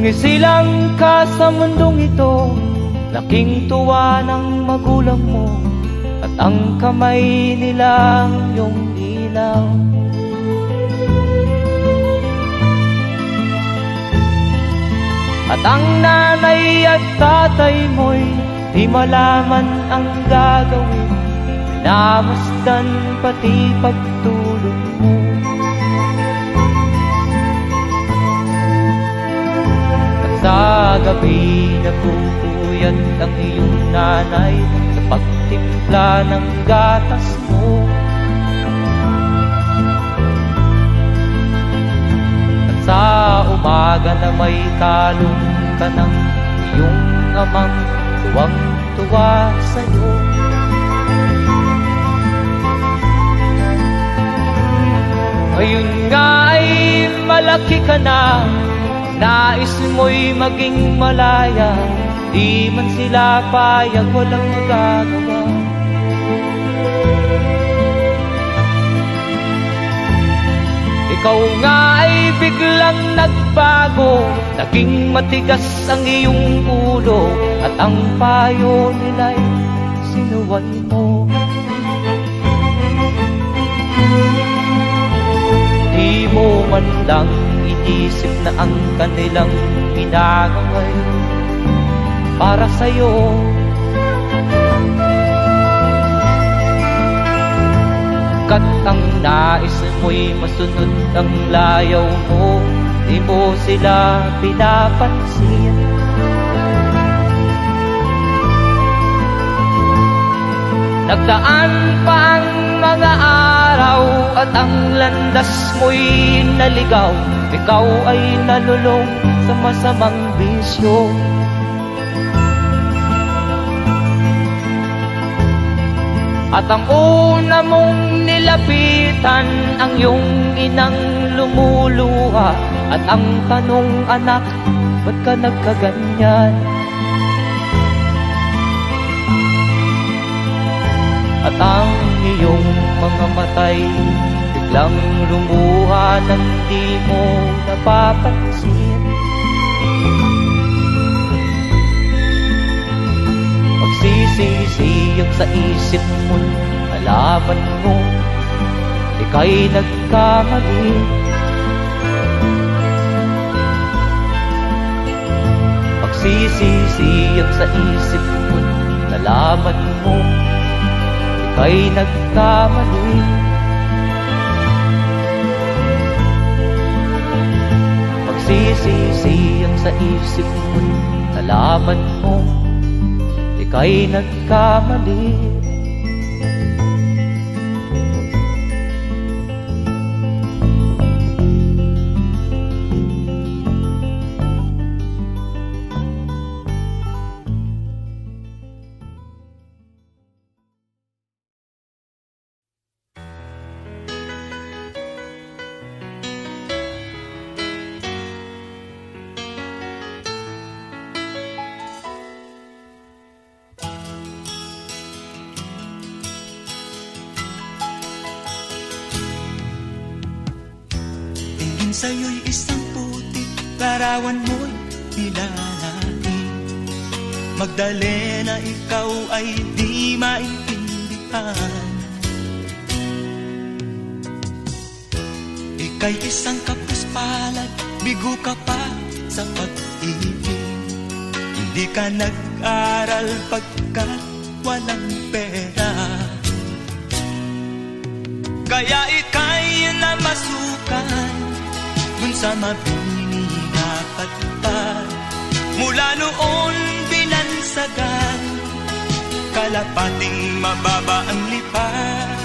Sumisilang ka sa mundong ito, laking tuwa ng magulang mo, at ang kamay nila iyong ilaw. At ang nanay at tatay mo'y di malaman ang gagawin, namasdan pati pagtulog mo. At sa gabi nagpupuyat ang iyong nanay sa pagtimpla ng gatas mo. At sa umaga na may talong ka ng iyong amang tuwang-tuwa sa'yo. Ngayon nga ay malaki ka na, nais mo'y maging malaya, di man sila payag, walang magagawa. Ikaw nga ay biglang nagbago, naging matigas ang iyong ulo, at ang payo nila'y sinuway mo. Di mo man lang inisip na ang kanilang ginagawa'y para sa'yo. Kat ang nais mo'y masunod ang layaw mo, di mo sila pinapansin. Nagdaan pa ang mga araw at ang landas mo'y naligaw, ikaw ay nalulong sa masamang bisyo. At ang una mong nilapitan ang iyong inang lumuluha, at ang tanong, anak, ba't ka nagkaganyan? At ang iyong mga matay biglang lumuha nang di mo napapansin. Magsisisiyag sa isip mo, alaman mo ika'y nagkamali. Magsisisiyag sa isip mo, alaman mo ika'y nagkamali. Magsisisiyag sa isip mo, alaman mo ika'y nagkamali. Sa'yo'y isang putik, larawan mo'y nilalain. Magdalena, ikaw ay di maintindihan. Ika'y isang kapuspalad, bigo ka pa sa pag-ibig. Hindi ka nag-aral pagkat walang pera, kaya ika'y namasukan dun sa mabini na patpat. Mula noon binansagan, kalapating mababa ang lipat.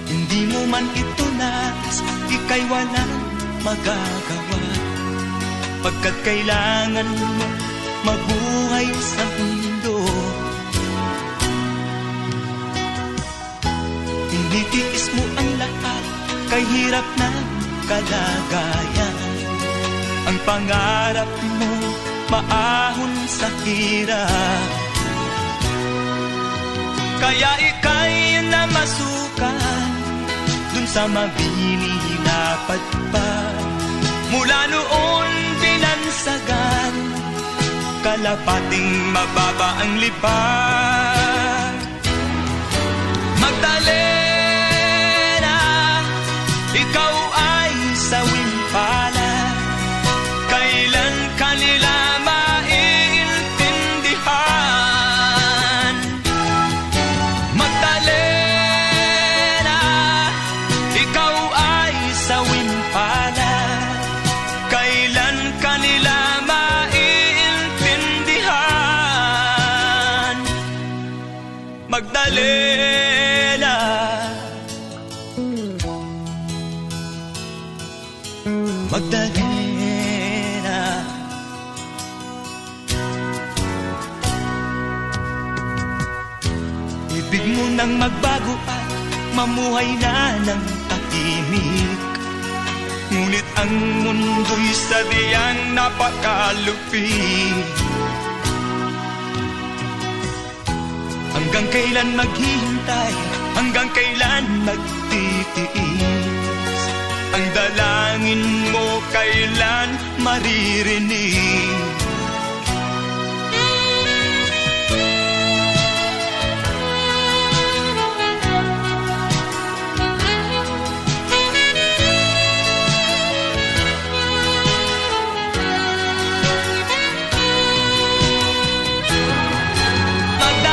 Hindi mo man ito nais, ika'y walang magagawa, pagkat kailangan mo mabuhay sa mundo. Tinitiis mo ang lahat, kay hirap na kalagayan. Ang pangarap mo maahon sa hirap, kaya ika'y namasukan dun sa mabini na patpat. Mula noon binansagan, kalapating mababa ang lipad. Magdalena, ikaw ay sawing palad, kailan kanila maiintindihan? Magdalena, ikaw ay sawing palad, kailan kanila maiintindihan? Magdalena, Magdalena, ibig mo nang magbago at mamuhay na ng tahimik, ngunit ang mundo'y sadyang napakalupit. Hanggang kailan maghihintay, hanggang kailan magtitiis? Ang dalangin mo kailan maririnig?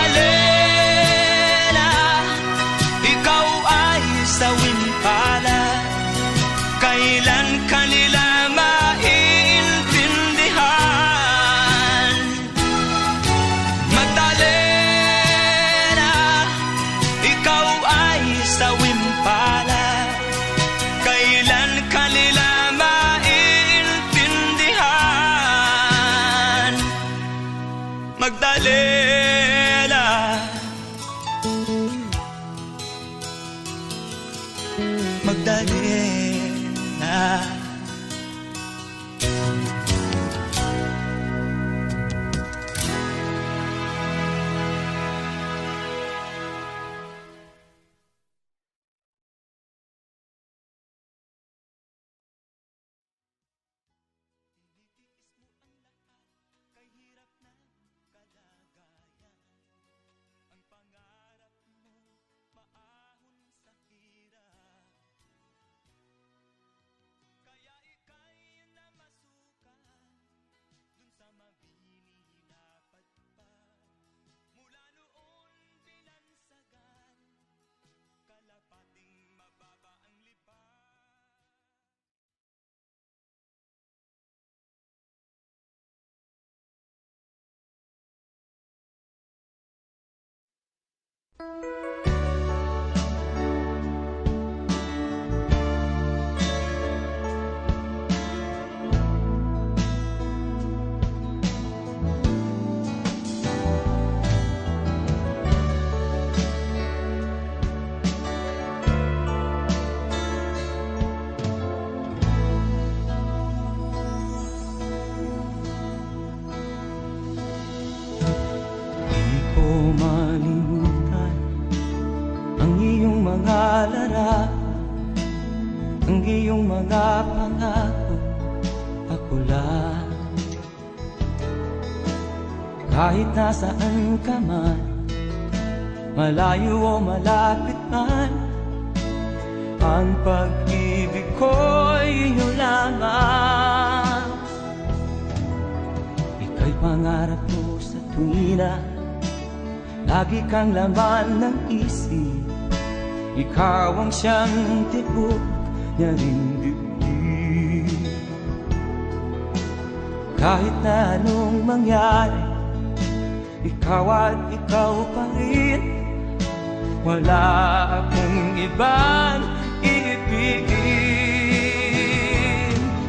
Magdalena, ikaw ay sawing palad, kailan kanila maiintindihan? Magdalena, ikaw ay sawing palad, kailan kanila maiintindihan? Magdalena, Magdalena. Ang iyong mga pangako, ako lang. Kahit nasaan ka man, malayo o malapit man, ang pag-ibig ko'y iyo lamang. Ika'y pangarap ko sa tuwina, lagi kang laman ng isip. Ikaw ang siyang tibok niya ring dibdib. Kahit na anong mangyari, ikaw at ikaw pa rin. Wala akong ibang iibigin.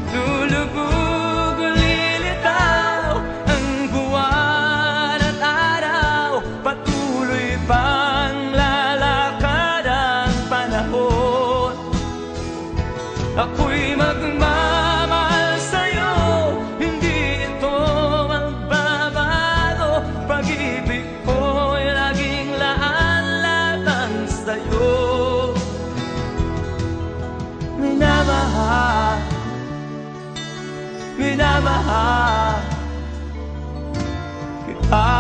Lulubog o lilitaw ang buwan at araw, patuloy pang lalakad ang panahon. Ako'y magmamahal sa'yo, hindi ito magbabago. Pag-ibig ko'y laging laan-latang sa'yo. minamahal kita.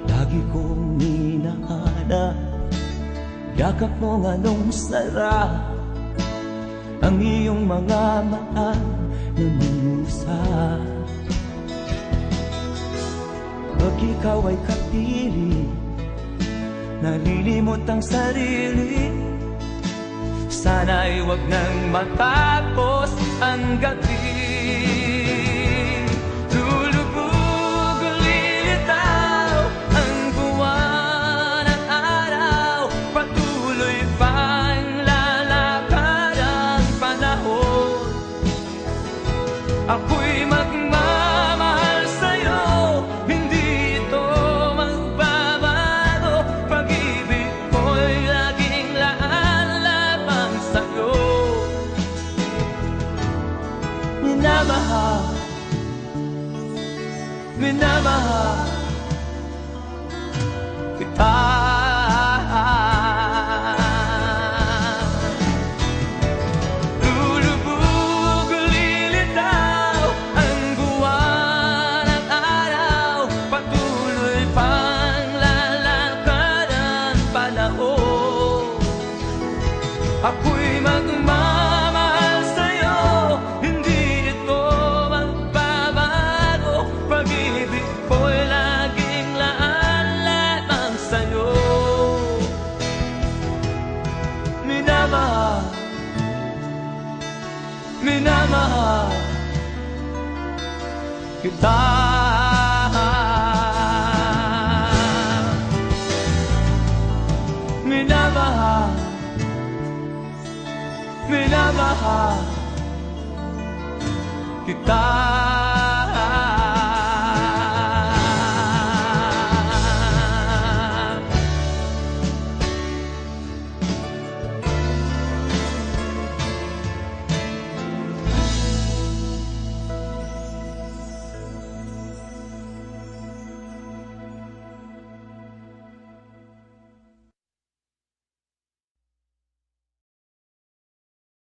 Lagi kong minahanap yakap mong anong sarap, ang iyong mga mata na mangusap. Pag ikaw ay kapili, nalilimot ang sarili. Sana'y wag nang matapos ang gabi. Lulubog, lilitaw ang buwan at araw, patuloy pang lalakad ang panahon. Ako'y magmamahal sa'yo, hindi ito magbabago. Pag-ibig ko'y laging laan lamang sa'yo. Minamahal, minamahal kita. Ako'y magmamahal sa'yo, hindi ito magbabago. Pag-ibig ko'y laging laan lamang sa'yo. Minamahal, minamahal kita. Minamahal, minamahal kita.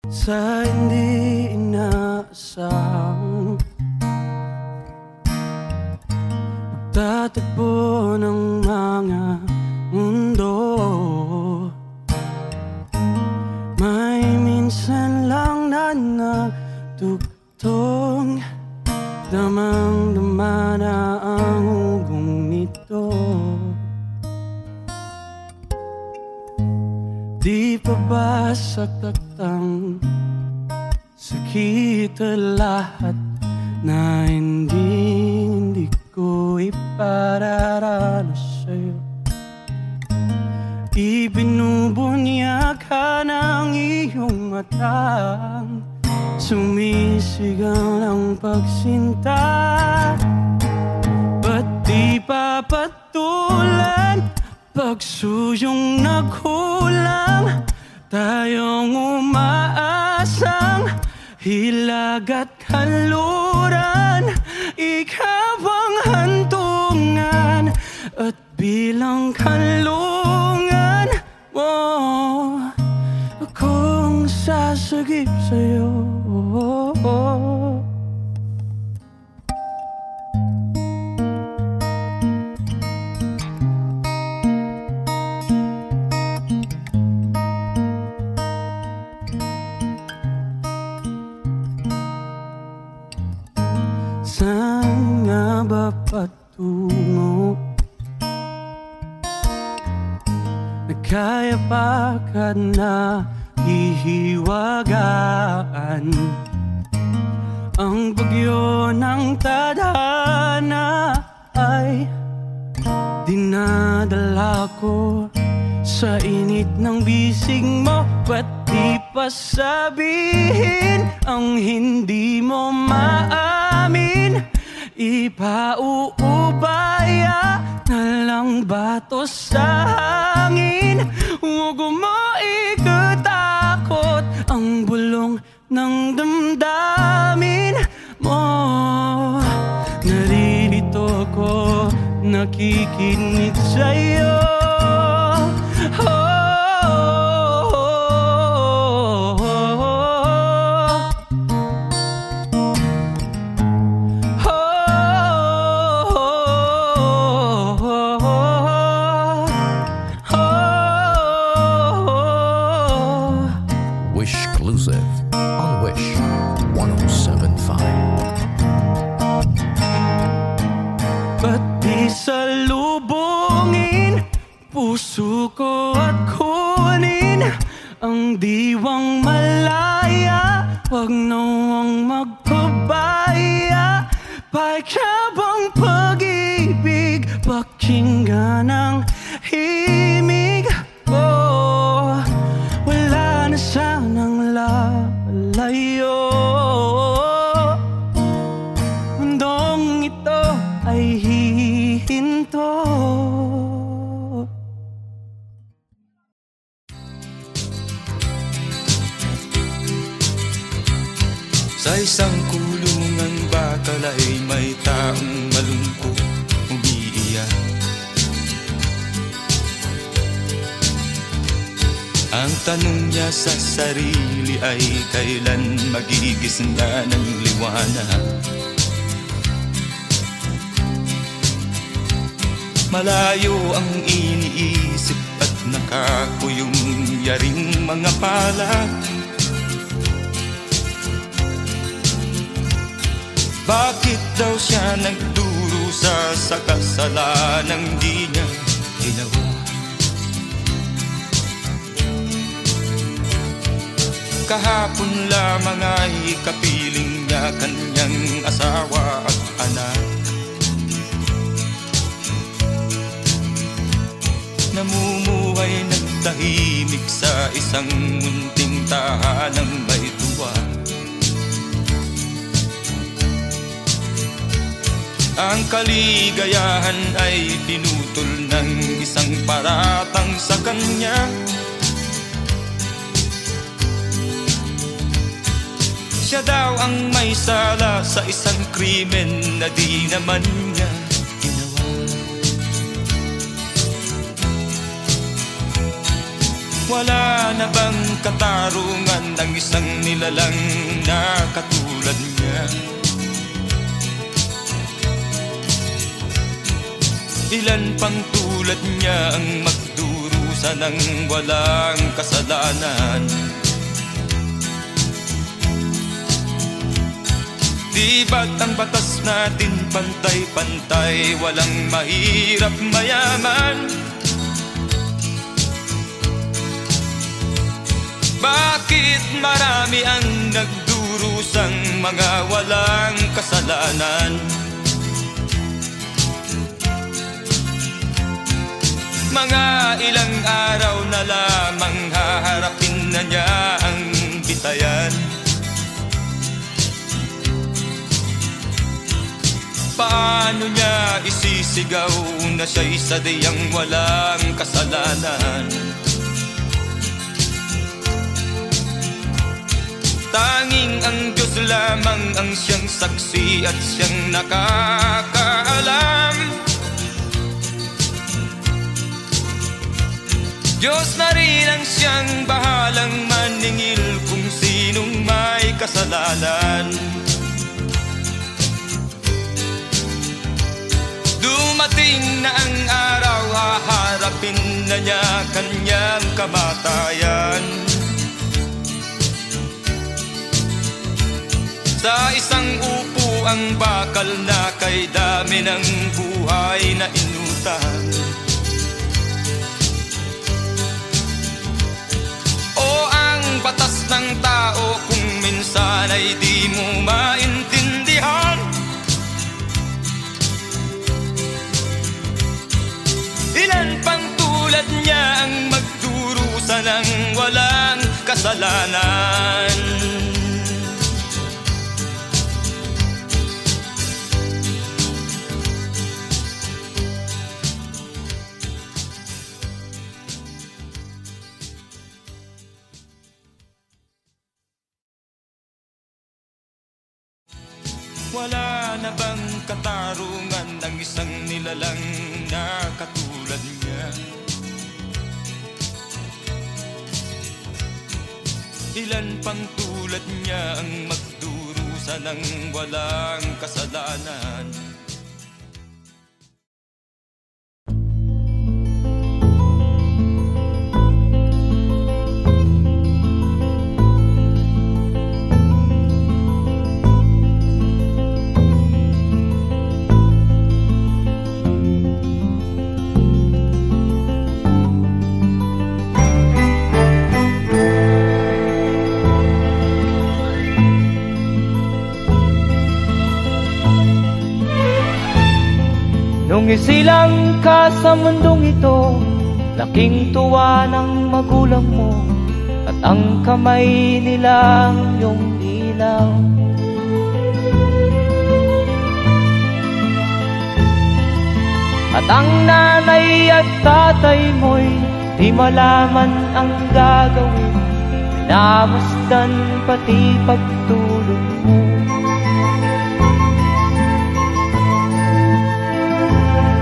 Sa hindi inaasahang pagtatagpo ng mga mundo, may minsan lang na nagtugtong, damang-dama na ang hugong nito. Di pa ba saktaktang sakit lahat na hindi ko ipararanas sa'yo? Ibinubunyag ka ng iyong matang, sumisigaw ng pagsinta. Ba't di papatulan pagsuyong naghulang, tayong umaasang hilag at kanluran. Ikaw ang hantungan at bilang kanlungan mo, akong sasagip sa'yo. Saan nga ba patungo? Nagkaya pa ka na hihiwagaan ang bagyo ng tadhana ay dinadala ko sa init ng bisig mo. Ba't di pa sabihin ang hindi mo maamin? Ipauubaya na lang bato sa hangin. Huwag mo ikatakot ang bulong ng damdamin mo. Naririto ko, nakikinig sa'yo. Oh, oh, oh. puso ko at kunin ang diwang malaya. Wag nawang magpabaya, pakiabang pag-ibig, pakinggan ang himig ko. Wala na sanang lalayo, mundong ito ay hihinto. Sa isang kulungan bakal ay may taong malungkot umiiyak. Ang tanong niya sa sarili ay kailan magigising na ng liwanag. Malayo ang iniisip at nakakuyong yaring mga palad. Bakit daw siya nagdurusa sa kasalanang di niya ginawa? Kahapon lamang ay kapiling niya kanyang asawa at anak. Namumuhay ng tahimik sa isang munting tahanang may tuwa. Ang kaligayahan ay pinutol ng isang paratang sa kanya. Siya daw ang may sala sa isang krimen na di naman niya ginawa. Wala na bang katarungan ng isang nilalang na katulad niya? Ilan pang tulad niya ang magdurusa ng walang kasalanan? Di ba't ang batas natin pantay-pantay, walang mahirap mayaman? Bakit marami ang nagdurusang mga walang kasalanan? Mga ilang araw na lamang haharapin na niya ang bitayan. Paano niya isisigaw na siya'y sadyang walang kasalanan? Tanging ang Diyos lamang ang siyang saksi at siyang nakakaalam. Diyos na rin ang siyang bahalang maningil kung sinong may kasalanan. Dumating na ang araw, haharapin na niya kanyang kamatayan. Sa isang upo ang bakal na kay dami ng buhay na inutang. O ang batas ng tao kung minsan ay di mo maintindihan. Ilan pang tulad niya ang magdurusa ng walang kasalanan? Wala na bang katarungan ng isang nilalang na katulad niya? Ilan pang tulad niya ang magdurusa ng walang kasalanan? Sumisilang ka sa mundong ito, laking tuwa ng magulang mo, at ang kamay nila iyong ilaw. At ang nanay at tatay mo'y di malaman ang gagawin, namasdan pati pagtulog mo.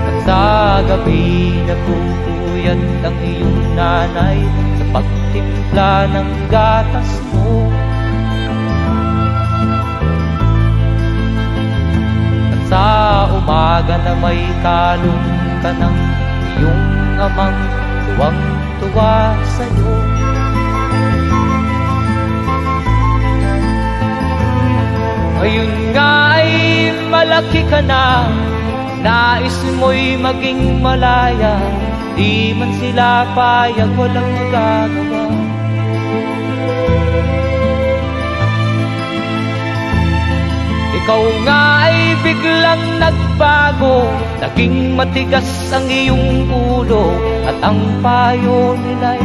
At sa gabi nagpupuyat ang iyong nanay sa pagtimpla ng gatas mo. At sa umaga na may kalong ka ng iyong amang tuwang-tuwa sa'yo. Ngayon nga ay malaki ka na, nais mo'y maging malaya, di man sila payag, walang magagawa. Ikaw nga ay biglang nagbago, naging matigas ang iyong ulo, at ang payo nila'y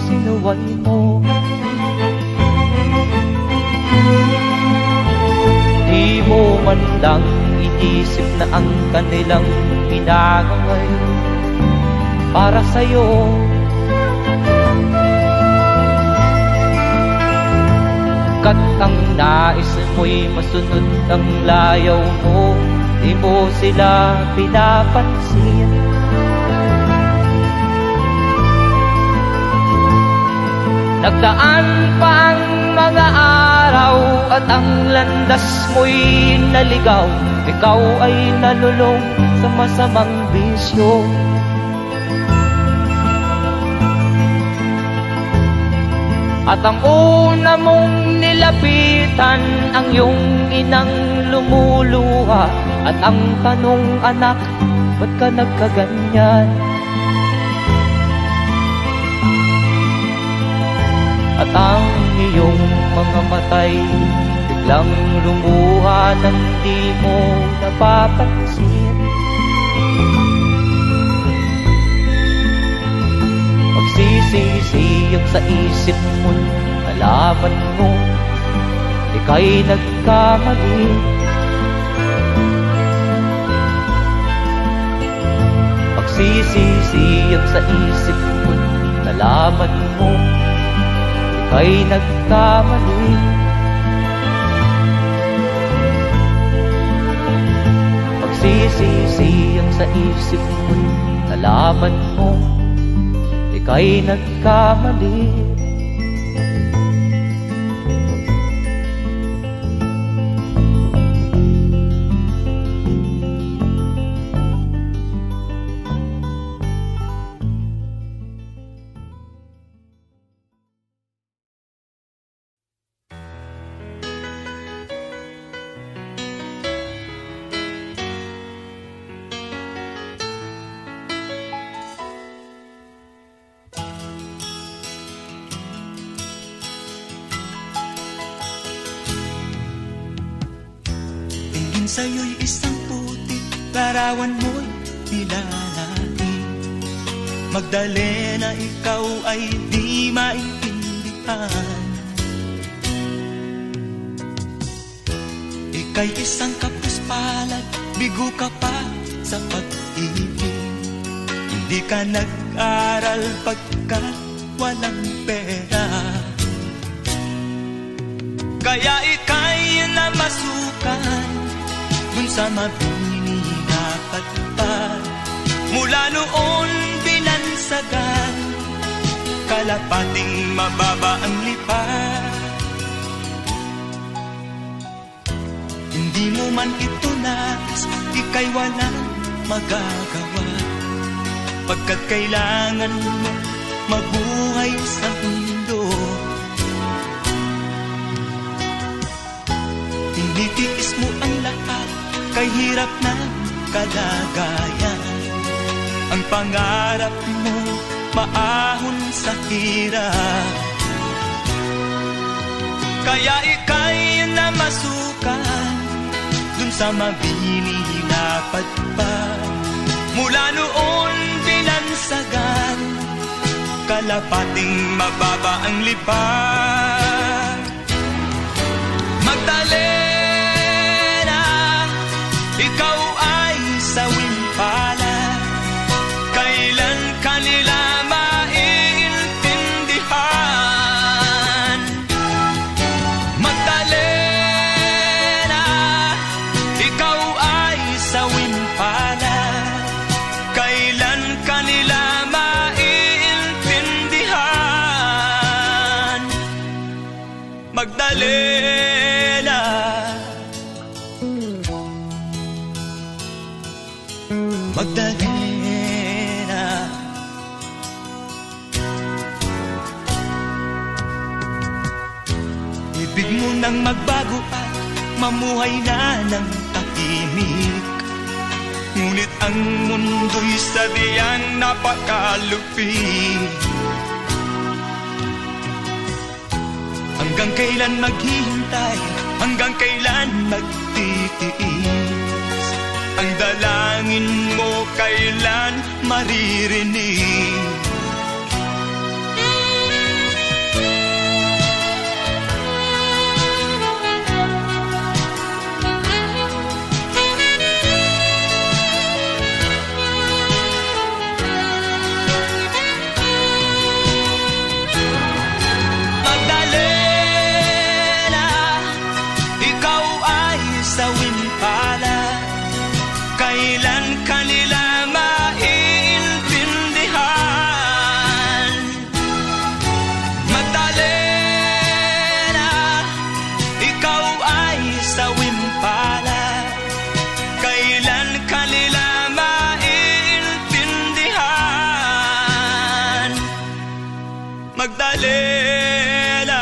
sinuway mo. Di mo man lang inisip na ang kanilang ginagawa'y para sa'yo. Kat ang nais mo'y masunod ang layaw mo, di mo sila pinapansin. Nagdaan pa ang mga araw at ang landas mo'y naligaw, ikaw ay nalulong sa masamang bisyo. At ang una mong nilapitan ang iyong inang lumuluha, at ang tanong, anak, ba't ka nagkaganyan? At ang iyong mga matay biglang lumuha nang di mo napapansin. Magsisisiyag sa isip mo, nalaman mo ika'y nagkamali. Magsisisiyag sa isip mo, nalaman mo ika'y nagkamali. Magsisisiyag sa isip mo, nalaman mo ika'y nagkamali. Sa'yo'y isang putik, larawan mo'y nilalaki. Magdalena, ikaw ay di maintindihan. Ika'y isang kapuspalad, bigo ka pa sa pag-ibig. Hindi ka nag-aral pagkat walang pera, kaya ika'y namasukan dun sa mabini na patpad. Mula noon binansagan, kalapating mababa ang lipad. Hindi mo man ito nais, ika'y walang magagawa, pagkat kailangan mo mabuhay sa mundo. Tinitiis mo ang lahat, kay hirap na kalagayan. Ang pangarap mo maahon sa hirap, kaya ika'y namasukan dun sa mabini na patpad. Mula noon binansagan, kalapating mababa ang lipad. Magdalena, ikaw ay sawing palad. Kailan kanila maiintindihan? Magdalena, ikaw ay sawing palad. Kailan kanila maiintindihan? Magdalena, Magdalena, ibig mo nang magbago at mamuhay na ng tahimik. Ngunit ang mundo'y sadyang napakalupit. Hanggang kailan maghihintay? Hanggang kailan magtitiis? Ang dalangin mo kailan maririnig? Magdalena,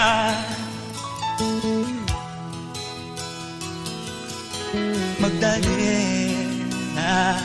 Magdalena,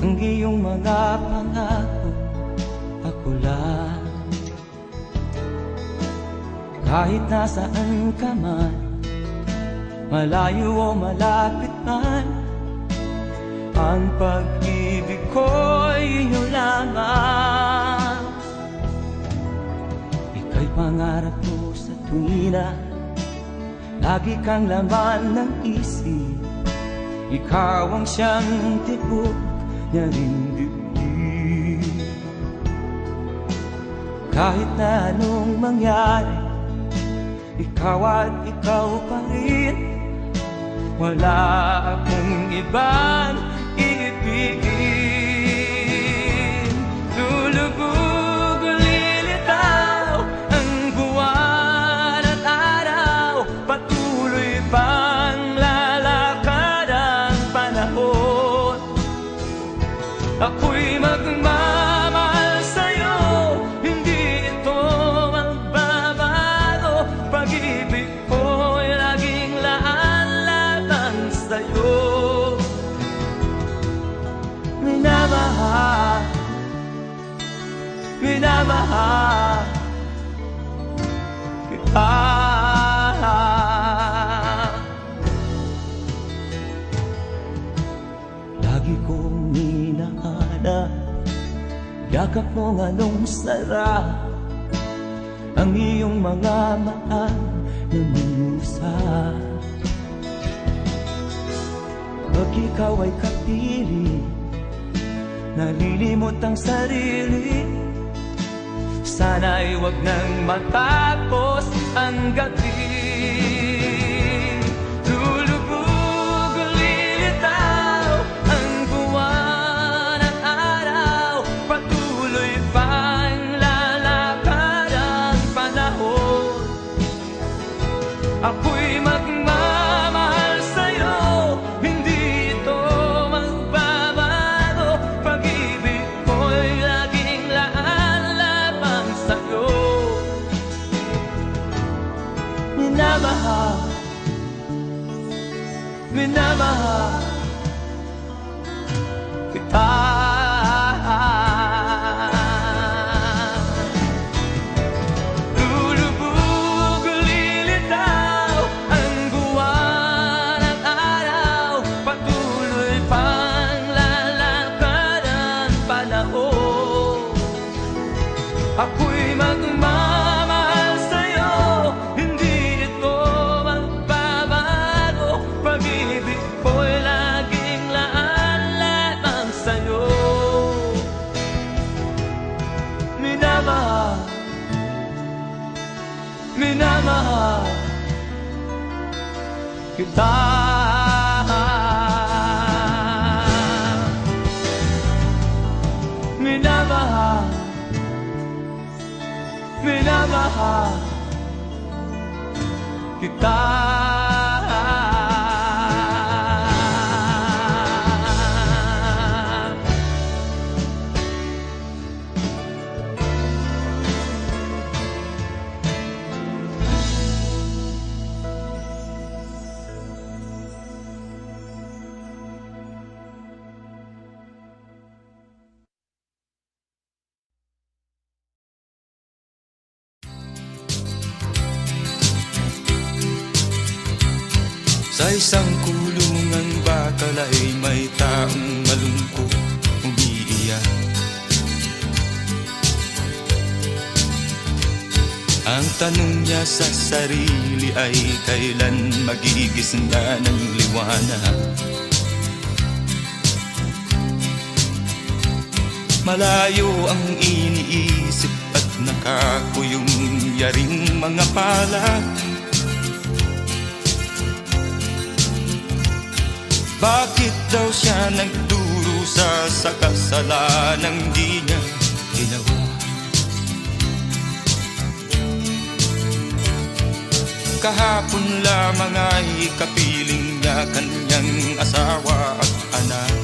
ang iyong mga pangako, ako lang. Kahit nasaan ka man, malayo o malapit man, ang pag-ibig ko'y iyo lamang. Ika'y pangarap ko sa tuwina, lagi kang laman ng isip. Ikaw ang siyang tibok niya ring dibdib. Kahit na anong mangyari, ikaw at ikaw pa rin. Wala akong ibang iibigin. Lulubog o lilitaw ang buwan at araw, patuloy pang lalakad ang panahon. Ako'y magmamahal sa'yo, hindi ito magbabago. Pag-ibig ko'y laging laan-laan sa'yo. Minamahal minamahal kita. Lagi kong hinahanap yakap mong anong sarap, ang iyong mga mata na minusap. Pag ikaw ay kapili, nalilimot ang sarili. Sana'y wag nang matapos ang gabi. Lulubog ulitaw ang buwan at araw, patuloy pang lalakad ang panahon. Ako'y magmamahal sa'yo, hindi ito magbabago. Pag-ibig ko'y laging laan lamang sa'yo. Minamahal, Minamahal kita. Lulubog ulilitaw ang buwan at araw, patuloy pang lalakad ang panahon. Ako'y magmamahal sa'yo, hindi ito magbabago. Pag-ibig ko'y laging laan lamang sa'yo. Minamahal, minamahal kita. Minamahal, minamahal kita. Sa isang kulungang bakal ay may taong malungkot umiiyak. Ang tanong niya sa sarili ay kailan magigising na ng liwanag. Malayo ang iniisip at nakakuyong yaring mga palad. Bakit daw siya nagdurusa sa kasalanang di niya ginawa? Kahapon lamang ay kapiling niya kanyang asawa at anak.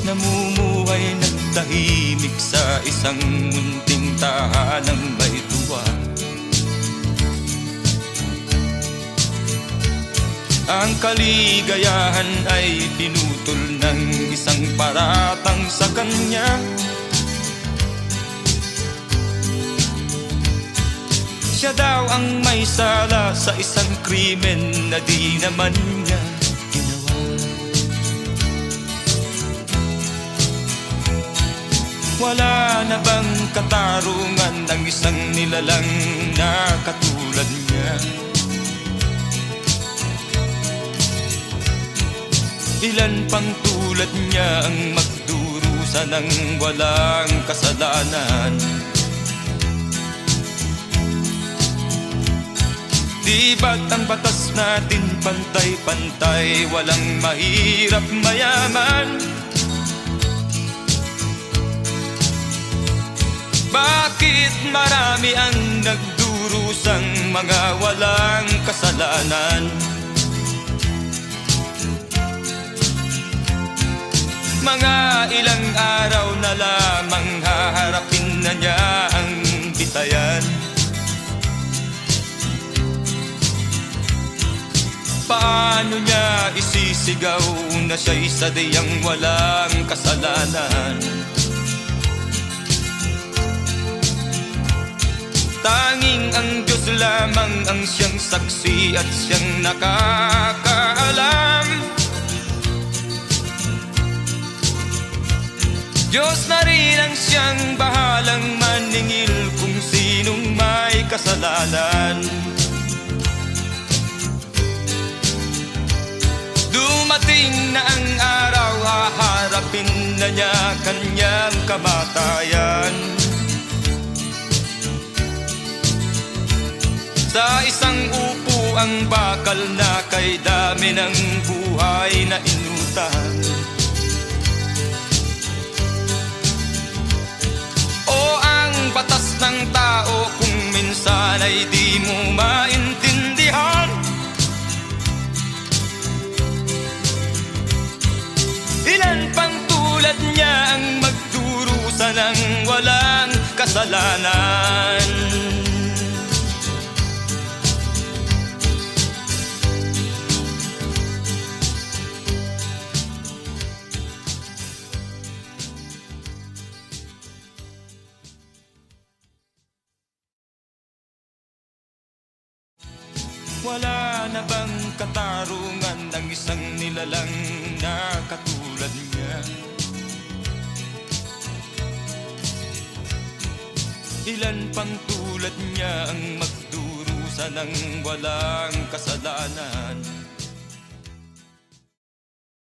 Namumuhay ng tahimik sa isang munting tahanang may tuwa. Ang kaligayahan ay pinutol ng isang paratang sa kanya. Siya daw ang may sala sa isang krimen na di naman niya ginawa. Wala na bang katarungan ng isang nilalang na katulad niya? Ilan pang tulad niya ang magdurusa ng walang kasalanan? Di ba't ang batas natin pantay-pantay, walang mahirap mayaman? Bakit marami ang nagdurusang mga walang kasalanan? Mga ilang araw na lamang haharapin na niya ang bitayan. Paano niya isisigaw na siya'y sadyang walang kasalanan? Tanging ang Diyos lamang ang siyang saksi at siyang nakakaalam. Diyos na rin ang siyang bahalang maningil kung sinong may kasalanan. Dumating na ang araw, haharapin na niya kanyang kamatayan. Sa isang upo ang bakal na kay dami ng buhay na inutang. O ang batas ng tao kung minsan ay di mo maintindihan. Ilan pang tulad niya ang magdurusa ng walang kasalanan. Wala na bang katarungan ng isang nilalang na katulad niya? Ilan pang tulad niya ang magdurusa ng walang kasalanan?